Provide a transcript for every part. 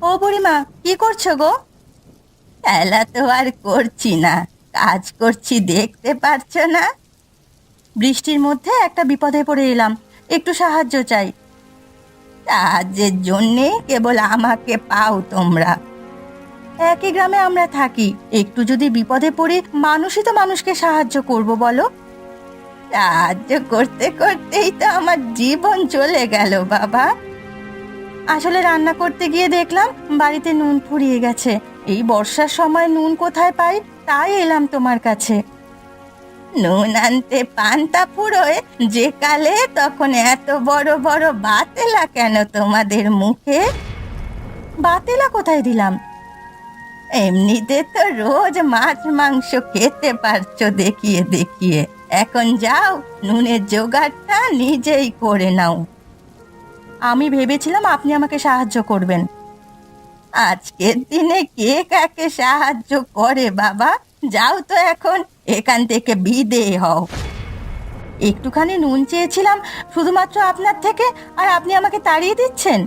ও বুড়িমা, কি করছো গো? খেলা তো আর করছি না, কাজ করছি, দেখতে পারছো না? বৃষ্টির মধ্যে একটা বিপদে পড়ে এলাম, একটু সাহায্য চাই। সাহায্যের জন্যে কেবল আমাকে পাও তোমরা? একই গ্রামে আমরা থাকি, একটু যদি বিপদে পড়ি মানুষই তো মানুষকে সাহায্য করব বলো। সাহায্য করতে করতেই তো আমার জীবন চলে গেল বাবা। আসলে রান্না করতে গিয়ে দেখলাম বাড়িতে নুন ফুরিয়ে গেছে। এই বর্ষার সময় নুন কোথায় পাই, তাই এলাম তোমার কাছে। নুন আনতে পান্তা ফুরোয় যে কালে, তখন এত বড় বড় বাতেলা কেন তোমাদের মুখে? বাতেলা কোথায় দিলাম? এমনিতে তো রোজ মাছ মাংস খেতে পারছো দেখিয়ে দেখিয়ে। এখন যাও, নুনের জোগাড়টা নিজেই করে নাও। আমি ভেবেছিলাম আপনি আমাকে সাহায্য করবেন। আজকের দিনে কে কাকে সাহায্য করে বাবা? যাও তো এখন এখান থেকে বিদেয় হও। একটুখানি নুন চেয়েছিলাম শুধুমাত্র আপনার থেকে, আর আপনি আমাকে তাড়িয়ে দিচ্ছেন।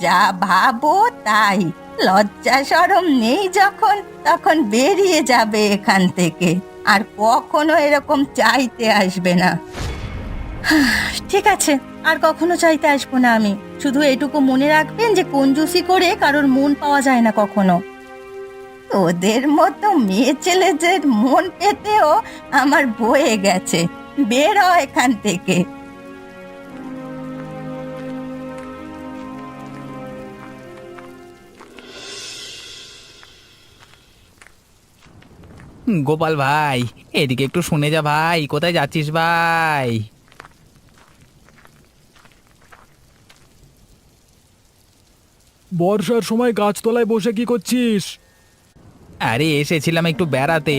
যা ভাবো তাই। লজ্জা শরম নেই যখন, তখন বেরিয়ে যাবে এখান থেকে, আর কখনো এরকম চাইতে আসবে না। ঠিক আছে, আর কখনো চাইতে আসবো না আমি। শুধু এটুকু মনে রাখবেন যে কঞ্জুসি করে কারোর মন পাওয়া যায় না কখনো। তোদের মতো মেয়ে ছেলেদের মন পেতেও আমার বয়ে গেছে। বের হ এখান থেকে। গোপাল ভাই, এদিকে একটু শুনে যা ভাই। কোথায় যাচ্ছিস ভাই? বর্ষার সময় গাছতলায় বসে কি করছিস? আরে এসেছিলাম একটু বেড়াতে।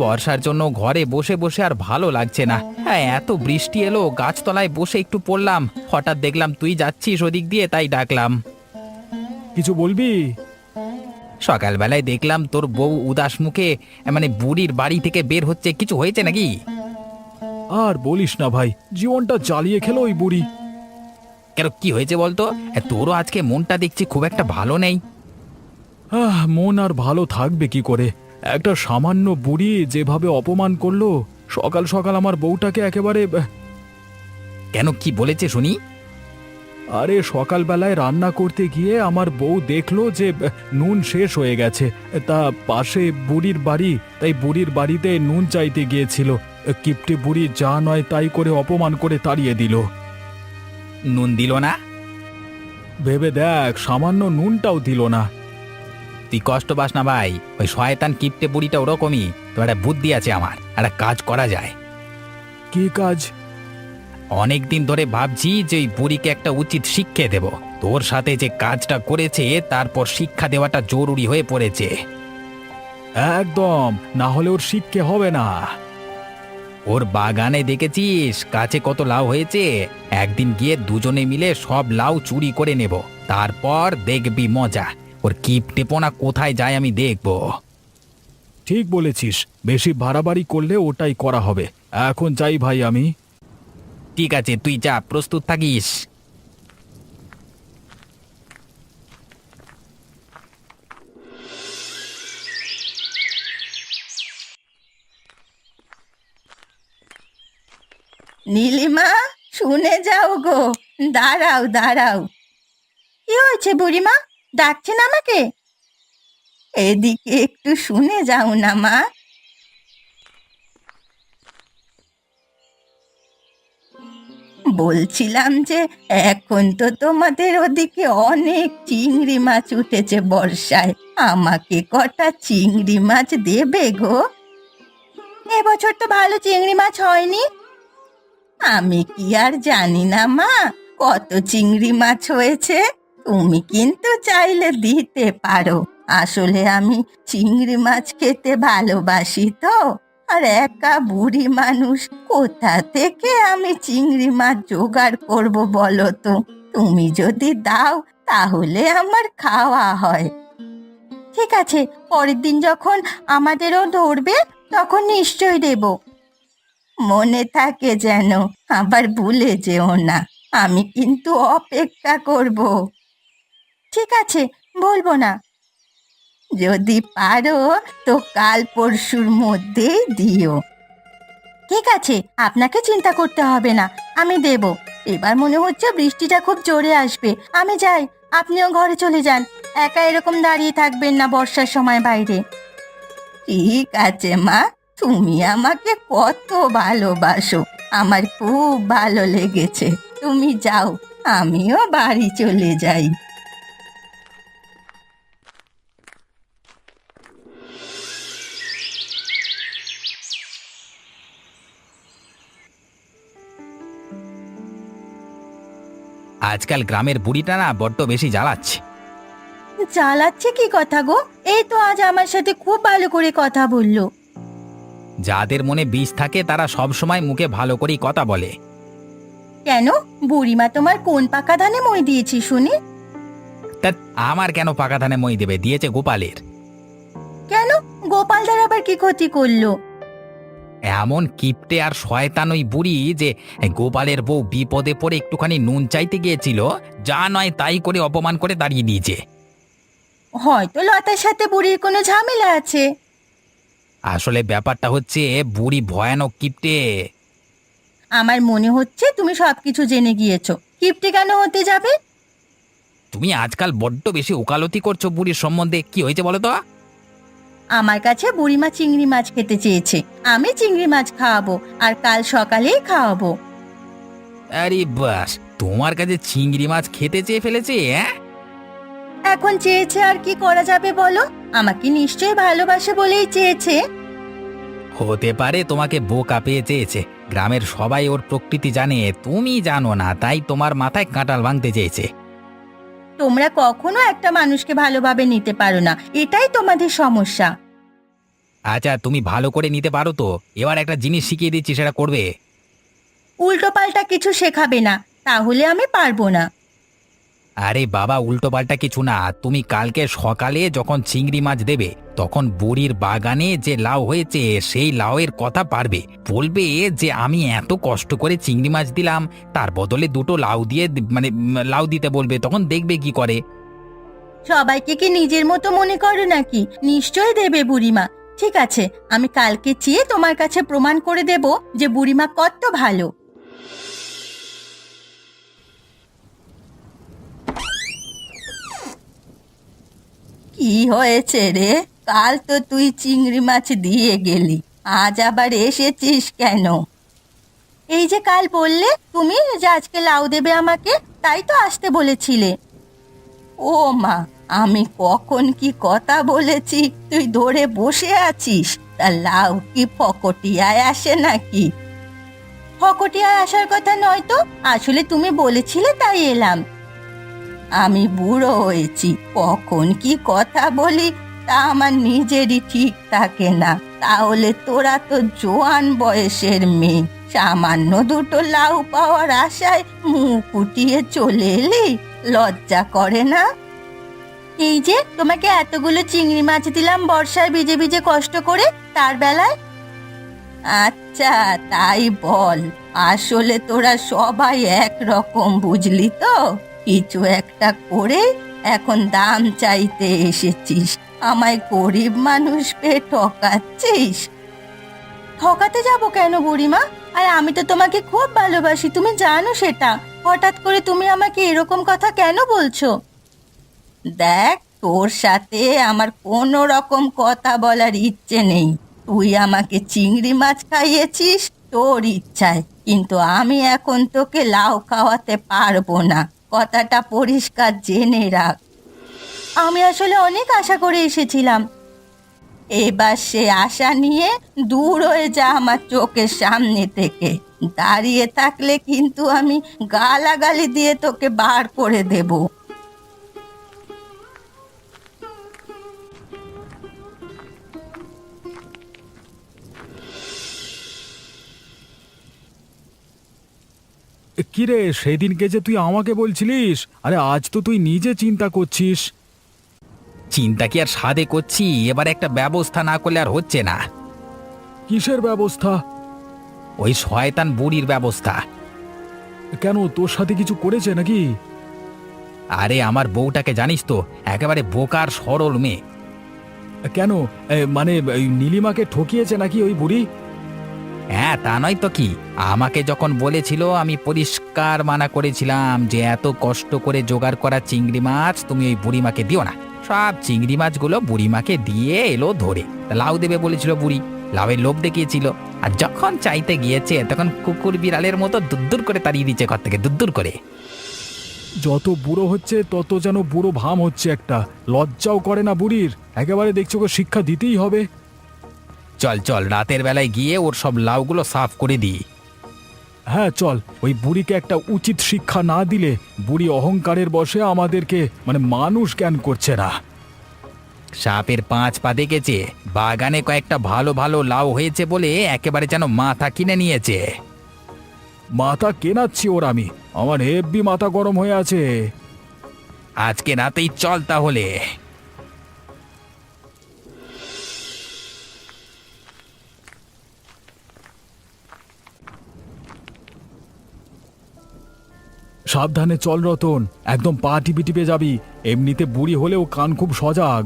বর্ষার জন্য ঘরে বসে বসে আর ভালো লাগছে না। হ্যাঁ, এত বৃষ্টি এলো, গাছতলায় বসে একটু পড়লাম, হঠাৎ দেখলাম তুই যাচ্ছিস ওদিক দিয়ে, তাই ডাকলাম। কিছু বলবি? সকালবেলায় দেখলাম তোর বউ উদাস মুখে, মানে বুড়ির বাড়ি থেকে বের হচ্ছে। কিছু হয়েছে নাকি? আর বলিস না ভাই, জীবনটা জ্বালিয়ে খেলো ওই বুড়ি। কেন, কি হয়েছে বলতো? তোরও আজকে মনটা দেখছি খুব একটা ভালো নেই। মন আর ভালো থাকবে কি করে? একটা সামান্য বুড়ি যেভাবে অপমান করলো, সকাল সকাল আমার বউটাকে একেবারে কেন, কি বলেছে শুনি? আরে সকালবেলায় রান্না করতে গিয়ে আমার বউ দেখলো যে নুন শেষ হয়ে গেছে। তা পাশে বুড়ির বাড়ি, তাই বুড়ির বাড়িতে নুন চাইতে গিয়েছিল। কিপটে বুড়ি যা নয় তাই করে অপমান করে তাড়িয়ে দিল। নুন দিল না? ভেবে দেখ, সামান্য নুনটাও দিল না। তুই কষ্ট পাস না ভাই, ওই শয়তান কিপটে বুড়িটা ওরকমই। তো একটা বুদ্ধি আছে আমার, একটা কাজ করা যায়। কি কাজ? অনেকদিন ধরে ভাবছি যে ওই বুড়িকে একটা উচিত শিক্ষা দেব। তোর সাথে যে কাজটা করেছে, তারপর শিক্ষা দেওয়াটা জরুরি হয়ে পড়েছে। একদম, না হলে ওর শিক্ষে হবে না। ওর বাগানে দেখেছিস গাছে কত লাউ হয়েছে? একদিন গিয়ে দুজনে মিলে সব লাউ চুরি করে নেব, তারপর দেখবি মজা। ওর কিপটেপনা কোথায় যায় আমি দেখব। ঠিক বলেছিস, বেশি বাড়াবাড়ি করলে ওটাই করা হবে। এখন যাই ভাই আমি। ঠিক আছে, তুই যা, প্রস্তুত থাকিস। নীলিমা, শুনে যাও গো। দাঁড়াও দাঁড়াও। কি হয়েছে বুড়িমা, ডাকছেন আমাকে? এদিকে একটু শুনে যাও না মা। বলছিলাম যে এখন তো তোমাদের ওদিকে অনেক চিংড়ি মাছ উঠেছে বর্ষায়। আমাকে কটা চিংড়ি মাছ দেবে গো? এবছর তো ভালো চিংড়ি মাছ হয়নি। আমি কি আর জানি না মা কত চিংড়ি মাছ হয়েছে? তুমি কিন্তু চাইলে দিতে পারো। আসলে আমি চিংড়ি মাছ খেতে ভালোবাসি তো। আর একা বুড়ি মানুষ, কোথা থেকে আমি চিংড়ি মাছ জোগাড় করব বলো তো? তুমি যদি দাও তাহলে আমার খাওয়া হয়। ঠিক আছে, পরের দিন যখন আমাদেরও ধরবে তখন নিশ্চয়ই দেব। মনে থাকে যেন, আবার ভুলে যেও না। আমি কিন্তু অপেক্ষা করব। ঠিক আছে, বলবো না। যদি পারো তো কাল পরশুর মধ্যেই দিও। ঠিক আছে, আপনাকে চিন্তা করতে হবে না, আমি দেব। এবার মনে হচ্ছে বৃষ্টিটা খুব জোরে আসবে, আমি যাই। আপনিও ঘরে চলে যান, একা এরকম দাঁড়িয়ে থাকবেন না বর্ষার সময় বাইরে। ঠিক আছে মা, তুমি আমাকে কত ভালোবাসো, আমার খুব ভালো লেগেছে। তুমি যাও, আমিও বাড়ি চলে যাই। আজকাল গ্রামের বুড়িটা না বড্ড বেশি জ্বালাচ্ছে। জ্বালাচ্ছে কি কথা গো? এই তো আজ আমার সাথে খুব ভালো করে কথা বললো। যাদের মনে বিষ থাকে তারা সব সময় মুখে ভালো করেই কথা বলে। কেন, বুড়িমা তোমার কোন পাকা ধানে মই দিয়েছি শুনি? তা আমার কেন পাকা ধানে মই দেবে, দিয়েছে গোপালের। কেন, গোপালদার আবার কি ক্ষতি করলো? এমন কিপটে আর শয়তান ওই বুড়ি যে গোপালের বউ বিপদে পড়ে একটুখানি নুন চাইতে গিয়েছিল, যা নয় তাই করে অপমান করে দাঁড়িয়ে দিয়েছে। হয়তো লতার সাথে বুড়ির কোনো ঝামেলা আছে। আসলে ব্যাপারটা হচ্ছে বুড়ি ভয়ানক কিপটে। আমার মনে হচ্ছে তুমি সবকিছু জেনে গিয়েছো। কিপ্টে কেন হতে যাবে? তুমি আজকাল বড্ড বেশি ওকালতি করছো বুড়ির সম্বন্ধে। কি হয়েছে বলো তো? আমার কাছে বুড়িমা চিংড়ি মাছ খেতে চেয়েছে, আমি চিংড়ি মাছ খাওয়াবো, আর কাল সকালেই খাওয়াবো। আরে বাস, তোমার কাছে চিংড়ি মাছ খেতে চেয়ে ফেলেছে? হ্যাঁ, এখন চেয়েছে আর কি করা যাবে বলো? আমাকে নিশ্চয়ই ভালোবাসে বলেই চেয়েছে। হতে পারে তোমাকে বোকা পেয়ে চেয়েছে। গ্রামের সবাই ওর প্রকৃতি জানে, তুমি জানো না, তাই তোমার মাথায় কাঁঠাল ভাঙতে চেয়েছে। তোমরা কখনো একটা মানুষকে ভালোভাবে নিতে পারো না, এটাই তোমাদের সমস্যা। আচ্ছা, তুমি ভালো করে নিতে পারো তো। এবার একটা জিনিস শিখিয়ে দিচ্ছি, সেটা করবে। উল্টো পাল্টা কিছু শেখাবে না, তাহলে আমি পারবো না। আরে বাবা, উল্টো পাল্টা কিছু না। তুমি কালকে সকালে যখন চিংড়ি মাছ দেবে, তখন বুড়ির বাগানে যে লাউ হয়েছে সেই লাউয়ের কথা পারবে। বলবে যে আমি এত কষ্ট করে চিংড়ি মাছ দিলাম, তার বদলে দুটো লাউ দিয়ে লাউ দিতে বলবে, তখন দেখবে কি করে। সবাইকে কি নিজের মতো মনে করো নাকি? নিশ্চয়ই দেবে বুড়িমা। ঠিক আছে, আমি কালকে চেয়ে তোমার কাছে প্রমাণ করে দেব যে বুড়িমা কত ভালো। কি হয়েছে রে? কাল তো তুই চিংড়ি মাছ দিয়ে গেলি, আজ আবার এসেছিস কেন? এই যে কাল বললে তুমি যে আজকে লাউ দেবে আমাকে, তাই তো আসতে বলেছিলে। ও মা, আমি কখন কি কথা বলেছি তুই ধরে বসে আছিস? তা লাউ কি ফকটিয়ায় আসে নাকি? ফকটিয়ায় আসার কথা নয় তো, আসলে তুমি বলেছিলে তাই এলাম। আমি বুড়ো হয়েছি, কখন কি কথা বলি তা আমার নিজেরই ঠিক থাকে না। তাহলে তোরা তো জোয়ান বয়সের মেয়ে, সামান্য দুটো লাউ পাওয়ার আশায় মুখ উঠিয়ে চলে এলি, লজ্জা করে না? এই যে তোমাকে এতগুলো চিংড়ি মাছ দিলাম বর্ষায় ভিজে ভিজে কষ্ট করে, তার বেলায়? আচ্ছা তাই বল, আসলে তোরা সবাই একরকম বুঝলি তো? কিছু একটা করে এখন দাম চাইতে এসেছিস, আমায় গরিব মানুষ পেয়ে ঠকাচ্ছিস। ঠকাতে যাব কেন বুড়িমা? আর আমি তো তোমাকে খুব ভালোবাসি, তুমি জানো সেটা। হঠাৎ করে তুমি আমাকে এরকম কথা কেন বলছো? দেখ, তোর সাথে আমার কোনো রকম কথা বলার ইচ্ছে নেই। তুই আমাকে চিংড়ি মাছ খাইয়েছিস তোর ইচ্ছায়, কিন্তু আমি এখন তোকে লাউ খাওয়াতে পারবো না, কথাটা পরিষ্কার জেনে রাখ। আমি আসলে অনেক আশা করে এসেছিলাম, এবার সে আশা নিয়ে দূর হয়ে যা আমার চোখের সামনে থেকে। দাঁড়িয়ে থাকলে কিন্তু আমি গালাগালি দিয়ে তোকে বার করে দেব। কিরে, সেদিনকে যে তুই আমাকে বলছিলিস, আরে আজ তো তুই নিজে চিন্তা করছিস। চিন্তা কি আর সাধে করছি, এবার একটা ব্যবস্থা না করলে আর হচ্ছে না। কিসের ব্যবস্থা? ওই শয়তান বুড়ির ব্যবস্থা। কেন, তোর সাথে কিছু করেছে নাকি? আরে আমার বউটাকে জানিস তো, একেবারে বোকার সরল মেয়ে। কেন? মানে এই নীলিমাকে ঠকিয়েছে নাকি ওই বুড়ি? হ্যাঁ, তা নয় তো কি। আমাকে যখন বলেছিল আমি পরিষ্কার মানা করেছিলাম যে এত কষ্ট করে জোগাড় করা চিংড়ি মাছ তুমি ওই বুড়িমাকে দিও না। সব চিংড়ি মাছগুলো বুড়িমাকে দিয়ে এলো ধরে। তা লাউ দেবে বলেছিল বুড়ি, লাউয়ের লোভ দেখিয়েছিল। আর যখন চাইতে গিয়েছে তখন কুকুর বিড়ালের মতো দুদ্দুর করে তাড়িয়ে দিচ্ছে ঘর থেকে, দুদ্দুর করে। যত বুড়ো হচ্ছে তত যেন বুড়ো ভাম হচ্ছে একটা। লজ্জাও করে না বুড়ির? একেবারে দেখছো ওকে শিক্ষা দিতেই হবে। চল চল, রাতের বেলায় গিয়ে ওর সব লাউগুলো সাফ করে দিই। হ্যাঁ চল, ওই বুড়িকে একটা উচিত শিক্ষা না দিলে বুড়ি অহংকারের বশে আমাদেরকে মানে মানুষ জ্ঞান করছে না। সাপের 5 পা দেখেছে, বাগানে কয়েকটা ভালো ভালো লাউ হয়েছে বলে একেবারে যেন মাথা কিনে নিয়েছে। মাথা কেনাচ্ছি ওর আমি, আমার হেব্বি মাথা গরম হয়ে আছে। আজকে রাতেই চল তাহলে। সাবধানে চল রতন, একদম পা টিপে টিপে যাবি। এমনিতে বুড়ি হলেও কান খুব সজাগ।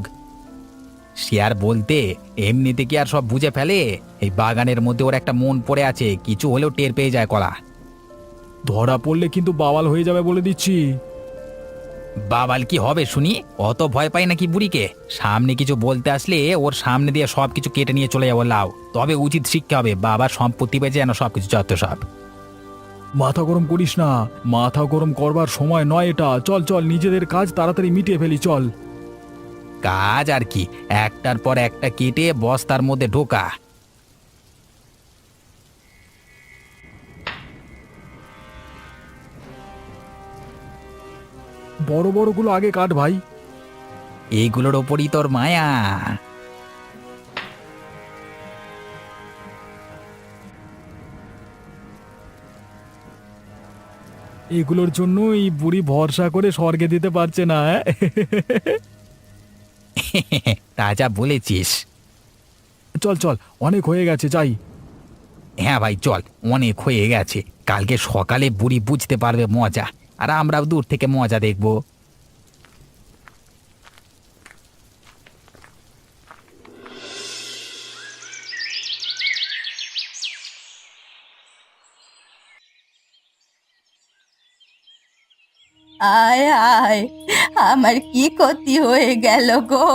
সে আর বলতে, এমনিতে কি আর সব বুঝে ফেলে? এই বাগানের মধ্যে ওর একটা মন পড়ে আছে, কিছু হলেও টের পেয়ে যায় কলা। ধরা পড়লে কিন্তু বাওয়াল হয়ে যাবে বলে দিচ্ছি। বাবাল কি হবে শুনি? অত ভয় পাই নাকি বুড়িকে? সামনে কিছু বলতে আসলে ওর সামনে দিয়ে সব কিছু কেটে নিয়ে চলে যাবো লাউ। তবে উচিত শিক্ষা হবে, বাবার সম্পত্তি পেয়েছে যেন সবকিছু যত সব। মাথা গরম করিস না, মাথা গরম করবার সময় নয় এটা। চল চল, নিজেদের কাজ তাড়াতাড়ি মিটিয়ে ফেলি চল। কাজ আর কি, একটার পর একটা কেটে বস্তার মধ্যে ঢোকা। বড় বড়গুলো আগে কাট ভাই। এইগুলোর ওপরই তোর মায়া। এগুলোর জন্য এই বুড়ি ভরসা করে স্বর্গে দিতে পারছে না। তা যা বলেছিস। চল চল, অনেক হয়ে গেছে, যাই। হ্যাঁ ভাই চল, অনেক হয়ে গেছে। কালকে সকালে বুড়ি বুঝতে পারবে মজা, আর আমরাও দূর থেকে মজা দেখব। আয় আয়, আমার কি ক্ষতি হয়ে গেল গো?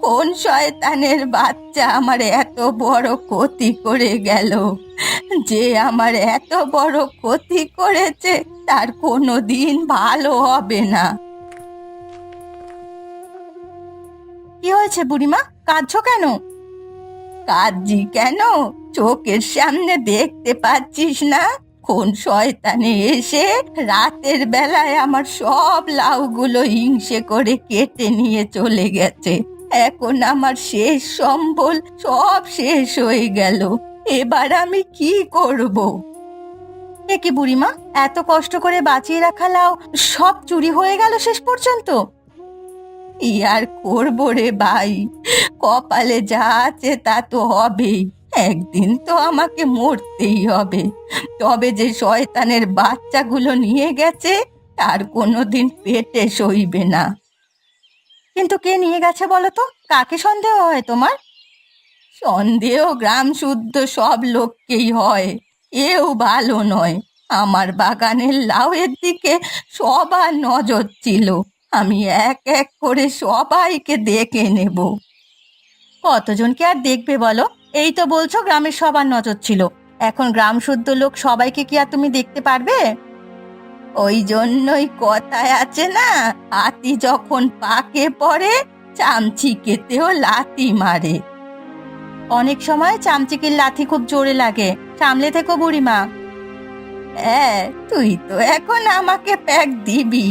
কোন শয়তানের বাচ্চা আমার এত বড় ক্ষতি করে গেল? যে আমার এত বড় ক্ষতি করেছে তার কোনো দিন ভালো হবে না। কি হয়েছে বুড়িমা, কাঁদছো কেন? কাঁদছি কেন? চোখের সামনে দেখতে পাচ্ছিস না কোন শয়তানে এসে রাতের বেলায় আমার সব লাউগুলো হিংসে করে কেটে নিয়ে চলে গেছে। এখন আমার শেষ সম্বল সব শেষ হয়ে গেল। এবার আমি কি করব? এ কি বুড়িমা, এত কষ্ট করে বাঁচিয়ে রাখা লাউ সব চুরি হয়ে গেল শেষ পর্যন্ত? কি আর করবো রে ভাই, কপালে যা আছে তা তো হবেই। একদিন তো আমাকে মরতেই হবে। তবে যে শয়তানের বাচ্চাগুলো নিয়ে গেছে তার কোনোদিন পেটে সইবে না। কিন্তু কে নিয়ে গেছে বলো তো? কাকে সন্দেহ হয় তোমার? সন্দেহ গ্রাম শুদ্ধ সব লোককেই হয়, এও ভালো নয়। আমার বাগানের লাউয়ের দিকে সবার নজর ছিল। আমি এক এক করে সবাইকে দেখে নেব। কতজনকে আর দেখবে বলো? এই তো বলছো গ্রামের সবার নজর ছিল, এখন গ্রাম শুদ্ধ লোক সবাইকে কি আর তুমি দেখতে পারবে? ওই জন্যই কথায় আছে না, হাতি যখন পাকে পড়ে চামচিকেতেও লাথি মারে। অনেক সময় চামচিকের লাথি খুব জোরে লাগে, সামলে থেকো বুড়িমা। হ্যাঁ, তুই তো এখন আমাকে প্যাক দিবি।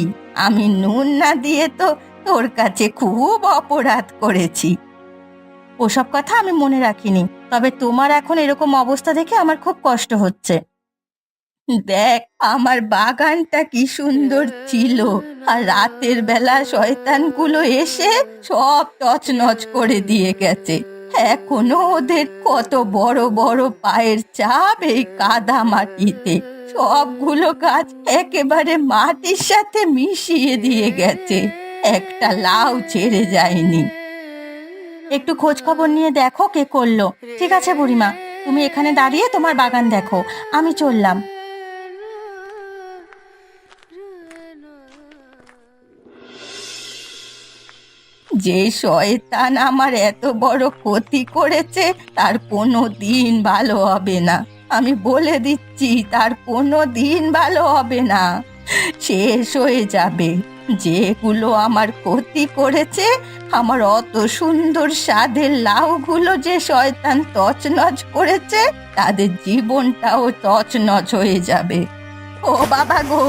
আমি নুন না দিয়ে তো তোর কাছে খুব অপরাধ করেছি। ওসব কথা আমি মনে রাখিনি, তবে তোমার এখন এরকম অবস্থা দেখে আমার খুব কষ্ট হচ্ছে। দেখ আমার বাগানটা কি সুন্দর ছিল, আর রাতের বেলা শয়তানগুলো এসে সব তছনছ করে দিয়ে গেছে। এখনো ওদের কত বড় বড় পায়ের ছাপ এই কাদা মাটিতে। সবগুলো গাছ একেবারে মাটির সাথে মিশিয়ে দিয়ে গেছে, একটা লাউ ছেড়ে যায়নি। একটু খোঁজ খবর নিয়ে দেখো কে করলো। ঠিক আছে বুড়িমা, তুমি এখানে দাঁড়িয়ে তোমার বাগান দেখো, আমি চললাম। যে শয়তান আমার এত বড় ক্ষতি করেছে তার কোনো দিন ভালো হবে না, আমি বলে দিচ্ছি, তার কোনো দিন ভালো হবে না, শেষ হয়ে যাবে। যেগুলো আমার ক্ষতি করেছে, আমার অত সুন্দর স্বাদের লাউগুলো যে শয়তান তছনছ করেছে, তাদের জীবনটাও তছনছ হয়ে যাবে। ও বাবা গো,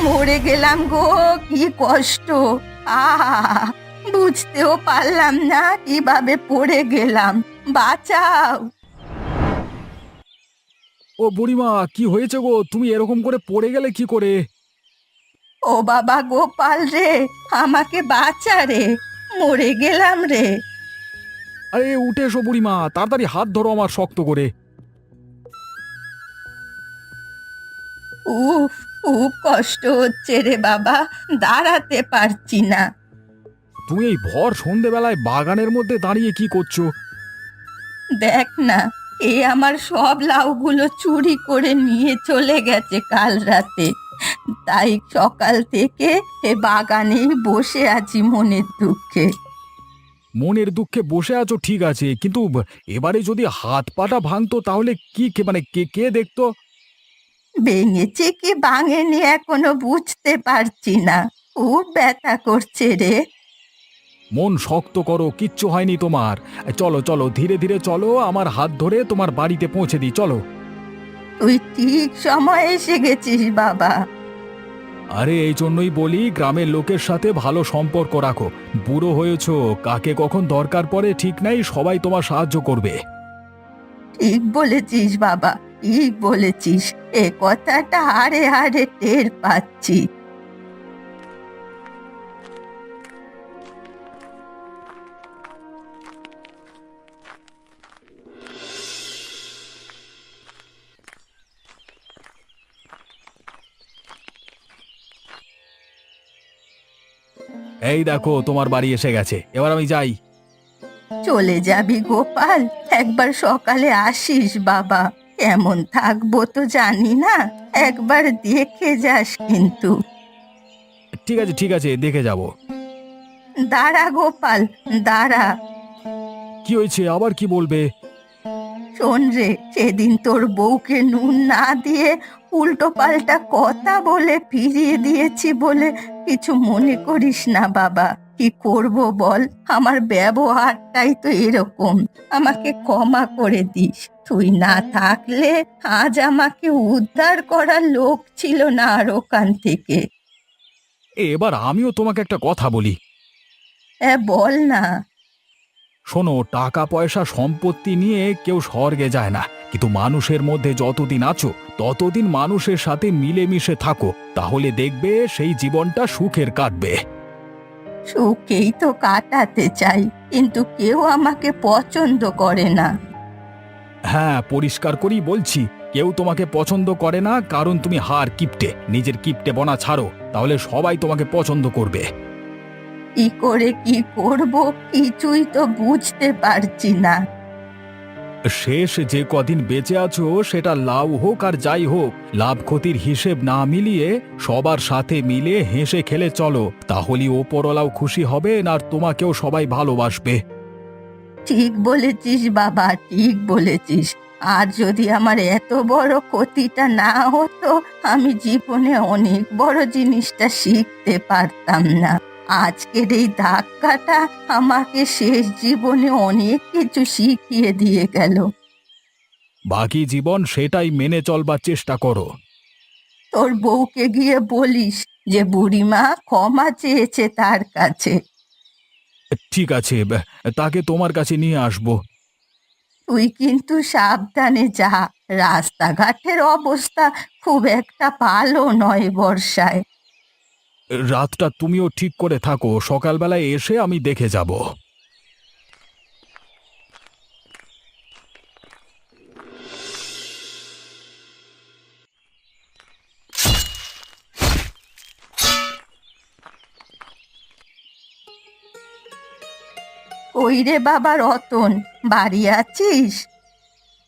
মরে গেলাম গো, কি কষ্ট! আহা, বুঝতেও পারলাম না কিভাবে পড়ে গেলাম, বাঁচাও! ও বুড়িমা, কি হয়েছে গো? তুমি এরকম করে পড়ে গেলে কি করে? ও বাবা গোপাল রে, আমাকে বাঁচা রে, মরে গেলাম রে। আরে উঠে এসো বুড়িমা, তাড়াতাড়ি হাত ধরো আমার শক্ত করে। উফ, খুব কষ্ট হচ্ছে রে বাবা, দাঁড়াতে পারছি না। তুমি এই ভর সন্ধেবেলায় বাগানের মধ্যে দাঁড়িয়ে কি করছো? দেখ না, এ আমার সব লাউগুলো চুরি করে নিয়ে চলে গেছে কাল রাতে, তাই সকাল থেকে এ বাগানেই বসে আছি মনের দুঃখে। মনের দুঃখে বসে আছো ঠিক আছে, কিন্তু এবারে যদি হাত পাটা ভাঙতো তাহলে মানে কে কে দেখতো? ভেঙেছে কি ভাঙেনি এখনো বুঝতে পারছি না, খুব ব্যথা করছে রে। মন শক্ত করো, কিচ্ছু হয়নি তোমার। চলো চলো, ধীরে ধীরে চলো, আমার হাত ধরে তোমার বাড়িতে পৌঁছে দিই, চলো। তুই ঠিক সময় এসে গেছিস বাবা। আরে এই জন্যই বলি, গ্রামের লোকের সাথে ভালো সম্পর্ক রাখো। বুড়ো হয়েছো, কাকে কখন দরকার পড়ে ঠিক নাই, সবাই তোমার সাহায্য করবে। ঠিক বলেছিস বাবা, ঠিক বলেছিস, এ কথাটা হাড়ে হাড়ে টের পাচ্ছি। এই দেখো তোমার বাড়ি এসে গেছে, এবার আমি যাই। চলে যাবি গোপাল? একবার সকালে আসিস বাবা, কেমন থাকবো তো জানি না, একবার দেখে যাস কিন্তু। ঠিক আছে ঠিক আছে, দেখে যাব। দাঁড়া গোপাল, দাঁড়া। কি হয়েছে, আবার কি বলবে? শোন রে, সেদিন তোর বউকে নুন না দিয়ে উল্টো পাল্টা কথা বলে ফিরিয়ে দিয়েছি বলে কিছু মনে করিস না বাবা। কি করব বল, আমার ব্যবহারটাই তো এরকম, আমাকে ক্ষমা করে দিস। তুই না থাকলে আজ আমাকে উদ্ধার করার লোক ছিল না আর ওখান থেকে। এবার আমিও তোমাকে একটা কথা বলি। হ্যাঁ বল না। শোনো, টাকা পয়সা সম্পত্তি নিয়ে কেউ স্বর্গে যায় না, কিন্তু মানুষের মধ্যে যতদিন আছো ততদিন মানুষের সাথে মিলেমিশে থাকো, তাহলে দেখবে সেই জীবনটা সুখের কাটবে। সুখেই তো কাটাতে চাই, কিন্তু কেউ আমাকে পছন্দ করে না। হ্যাঁ, পরিষ্কার করেই বলছি, কেউ তোমাকে পছন্দ করে না, কারণ তুমি হার কিপটে। নিজের কিপটে বনা ছাড়ো, তাহলে সবাই তোমাকে পছন্দ করবে। কি করে কি করব কিছুই তো বুঝতে পারছি না। শেষ যে কদিন বেঁচে আছো, সেটা লাভ হোক আর যাই হোক, লাভ ক্ষতির হিসেব না মিলিয়ে সবার সাথে মিলে হেসে খেলে চলো, তাহলেই ওপরওয়ালাও খুশি হবেন আর তোমাকেও সবাই ভালোবাসবে। ঠিক বলেছিস বাবা, ঠিক বলেছিস। আর যদি আমার এত বড় ক্ষতিটা না হতো, আমি জীবনে অনেক বড় জিনিসটা শিখতে পারতাম না। আজকের এই ধাক্কাটা আমাকে শেষ জীবনে অনেক কিছু শিখিয়ে দিয়ে গেল। বাকি জীবন সেটাই মেনে চলবার চেষ্টা করো। তোর বউকে গিয়ে বলিস যে বুড়িমা ক্ষমা চেয়েছে তার কাছে। ঠিক আছে, তাকে তোমার কাছে নিয়ে আসবো। তুই কিন্তু সাবধানে যা, রাস্তাঘাটের অবস্থা খুব একটা ভালো নয় বর্ষায়। রাতটা তুমিও ঠিক করে থাকো, সকালবেলায় এসে আমি দেখে যাব। কই রে বাবা রতন, বাড়ি আছিস?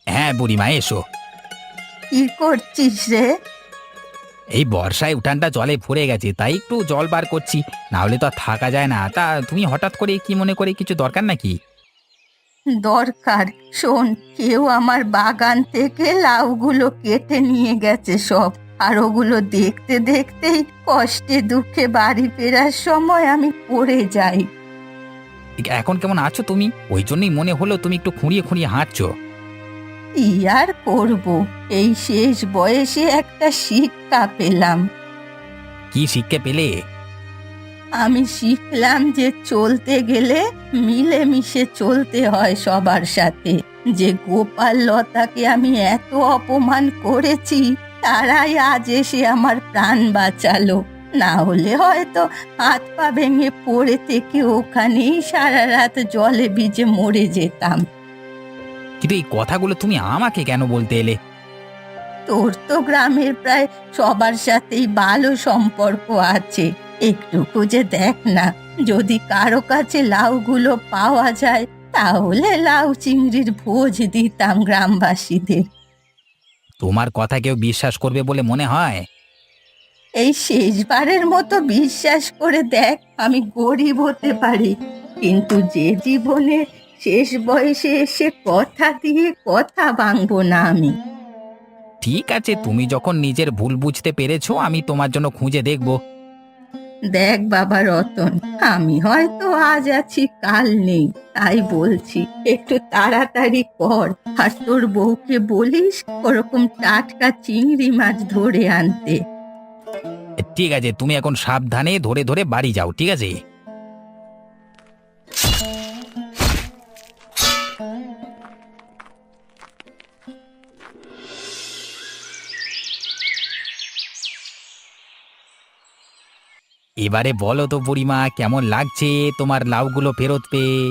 হ্যাঁ বুড়িমা, এসো। কি করছিস রে? এই বর্ষায় উঠানটা জলে ভরে গেছে, তাই একটু জল বার করছি, না হলে তো আর থাকা যায় না। তা তুমি হঠাৎ করে কি মনে করে, কিছু দরকার নাকি? দরকার, শোন, কেউ আমার বাগান থেকে লাউগুলো কেটে নিয়ে গেছে সব। আর ওগুলো দেখতে দেখতেই কষ্টে দুঃখে বাড়ি ফেরার সময় আমি পড়ে যাই। এখন কেমন আছো তুমি? ওই জন্যই মনে হলো তুমি একটু খুঁড়িয়ে খুঁড়িয়ে হাঁটছো। কি আর করব, এই শেষ বয়সে একটা শিক্ষা পেলাম। কি শিক্ষা পেলে? আমি শিখলাম যে চলতে গেলে মিলেমিশে চলতে হয় সবার সাথে। যে গোপাল লতাকে আমি এত অপমান করেছি, তারাই আজ এসে আমার প্রাণ বাঁচালো। না হলে হয়তো হাত পা ভেঙে পড়ে থেকে ওখানেই সারা রাত জলে ভিজে মরে যেতাম। কিন্তু এই কথাগুলো তুমি আমাকে কেন বলতে এলে? তোর তো গ্রামের প্রায় সবার সাথেই ভালো সম্পর্ক আছে, একটু খুঁজে দেখ না, যদি কারো কাছে লাউগুলো পাওয়া যায় তাহলে লাউ চিংড়ির ভোজ দিতাম গ্রামবাসীদের। তোমার কথা কেউ বিশ্বাস করবে বলে মনে হয়? এই শেষবারের মতো বিশ্বাস করে দেখ, আমি গরিব হতে পারি, কিন্তু যে জীবনে শেষ বয়সে এসে কথা দিয়ে কথা ভাঙবো না আমি। ঠিক আছে, তুমি যখন নিজের ভুল বুঝতে পেরেছো, আমি তোমার জন্য খুঁজে দেখব। দেখ বাবা রতন, আমি হয়তো আজ আছি কাল নেই, তাই বলছি একটু তাড়াতাড়ি কর। আর তোর বউকে বলিস ওরকম টাটকা চিংড়ি মাছ ধরে আনতে। ঠিক আছে, তুমি এখন সাবধানে ধরে ধরে বাড়ি যাও, ঠিক আছে? এবারে বলো তো বুড়িমা, কেমন লাগছে তোমার লাউগুলো ফেরত পেয়ে?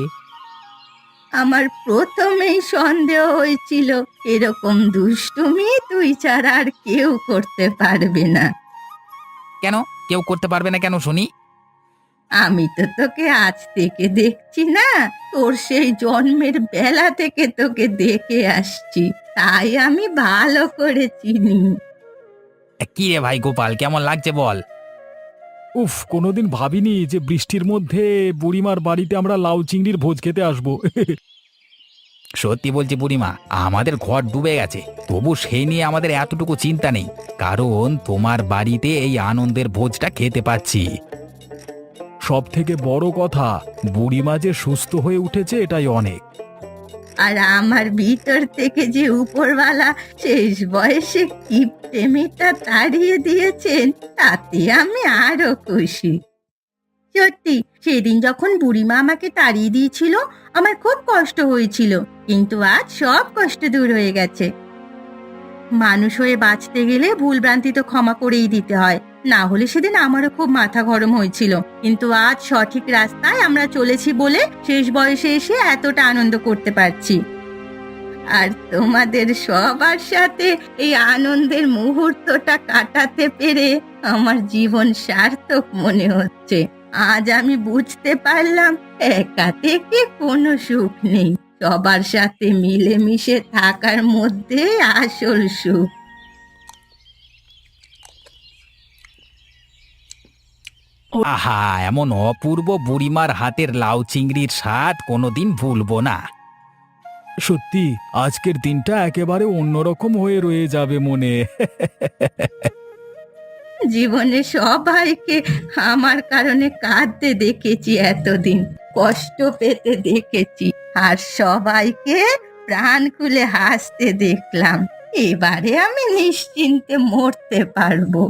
আমার প্রথমেই সন্দেহ হয়েছিল এরকম দুষ্টুমি তুই ছাড়া আর কেউ করতে পারবে না। কেন কেউ করতে পারবে না কেন শুনি? আমি তো তোকে আজ থেকে দেখছি না, তোর সেই জন্মের বেলা থেকে তোকে দেখে আসছি, তাই আমি ভালো করে চিনি। কি রে ভাই গোপাল, কেমন লাগছে বল? উফ, কোনোদিন ভাবিনি যে বৃষ্টির মধ্যে বুড়িমার বাড়িতে আমরা লাউ চিংড়ির ভোজ খেতে আসবো। সত্যি বলছি বুড়িমা, আমাদের ঘর ডুবে গেছে, তবু সেই নিয়ে আমাদের এতটুকু চিন্তা নেই, কারণ তোমার বাড়িতে এই আনন্দের ভোজটা খেতে পাচ্ছি। সব থেকে বড় কথা, বুড়িমা যে সুস্থ হয়ে উঠেছে এটাই অনেক। আর আমার ভিতর থেকে যে উপরওয়ালা শেষ বয়সে কিপটে মেয়েটা তাড়িয়ে দিয়েছেন, তাতে আমি আরো খুশি। সত্যি, সেদিন যখন বুড়িমা আমাকে তাড়িয়ে দিয়েছিল আমার খুব কষ্ট হয়েছিল, কিন্তু আজ সব কষ্ট দূর হয়ে গেছে। মানুষ হয়ে বাঁচতে গেলে ভুলভ্রান্তি তো ক্ষমা করেই দিতে হয়, না হলে সেদিন আমারও খুব মাথা গরম হয়েছিল, কিন্তু আজ সঠিক রাস্তায় আমরা চলেছি বলে শেষ বয়সে এসে এতটা আনন্দ করতে পারছি। আর তোমাদের সবার সাথে এই আনন্দের মুহূর্তটা কাটাতে পেরে আমার জীবন সার্থক মনে হচ্ছে। আজ আমি বুঝতে পারলাম একা থেকে কোনো সুখ নেই, সবার সাথে মিলেমিশে থাকার মধ্যে আসল সুখ। আহা, এমন অপূর্ব বুড়িমার হাতের লাউ চিংড়ির স্বাদ কোনোদিন ভুলবো না। সত্যি আজকের দিনটা একেবারে অন্যরকম হয়ে রয়ে যাবে মনে। জীবনে সবাইকে আমার কারণে কাঁদতে দেখেছি, এতদিন কষ্ট পেতে দেখেছি, আর সবাইকে প্রাণ খুলে হাসতে দেখলাম। এবারে আমি নিশ্চিন্তে মরতে পারবো।